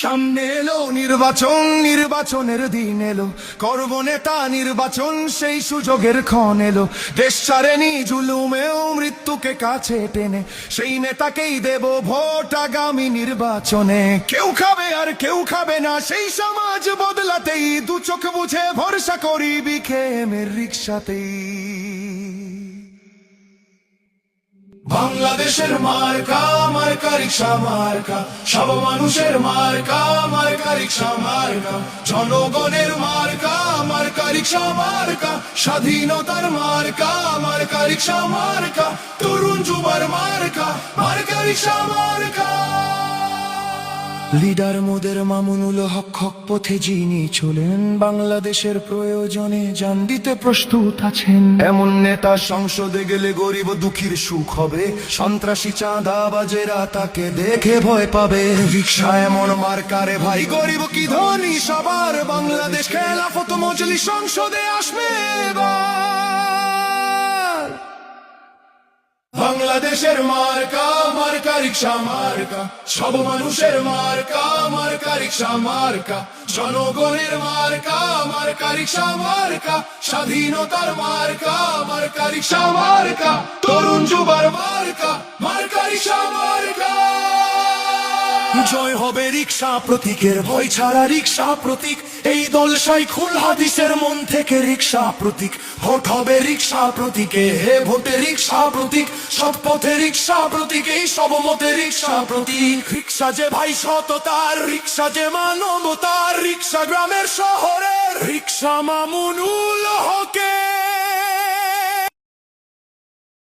সামনে এলো নির্বাচন, নির্বাচনের দিন এলো, করব নেতা নির্বাচন, সেই সুযোগের ক্ষণ এলো। দেশ ছাড়েনি জুলুমেও মৃত্যুকে কাছে টেনে, সেই নেতাকেই দেব ভোট আগামী নির্বাচনে। কেউ খাবে আর কেউ খাবে না, সেই সমাজ বদলাতেই দু চোখ বুঝে ভরসা করি বিকেএমের রিক্সাতেই। বাংলাদেশের মার্কা, মার্কা রিক্সা মার্কা, সব মানুষের মার্কা, মার্কা রিক্সা মার্কা, জনগণের মার্কা, মার্কা রিক্সা মার্কা, স্বাধীনতার মার্কা, মার্কা রিক্সা মার্কা, তরুণ যুবার মার্কা, মার্কা রিক্সা মার্কা। লিডার মোদের মামুনুল হক, হক পথে যিনি চলেন, বাংলাদেশের প্রয়োজনে জান দিতে প্রস্তুত আছেন। এমন নেতা সংসদে গেলে গরিব দুঃখীর সুখ হবে, সন্ত্রাসী চাঁদাবাজেরা তাকে দেখে ভয় পাবে। রিক্সা এমন মার্কারে ভাই, গরিব কি ধনী সবার, বাংলাদেশ খেলাফত মজলিস সংসদে আসবে এবার। বাংলাদেশের মার্কা, মার্কা রিক্সা মার্কা, সব মানুষের মার্কা, মার্কা রিক্সা মার্কা, জনগণের মার্কা, মার্কা রিক্সা মার্কা, স্বাধীনতার মার্কা, মার্কা রিক্সা মার্কা, তরুণ যুবার মার্কা, মার্কা রিক্সা মার্কা। জয় হবে রিক্সা প্রতীকের, ভয় ছাড়া রিক্সা প্রতীক, এই দল শাইখুল হাদিসের মন থেকে রিক্সা প্রতীক। ভোট হবে রিক্সা প্রতীকে, হে ভোটে রিক্সা প্রতীক, সৎ পথে রিক্সা প্রতীক, এই সব মতে রিক্সা প্রতীক। রিক্সা যে ভাই সততার, রিক্সা যে মানবতার, রিক্সা গ্রামের শহরের, রিক্সা মামুনুল হকের।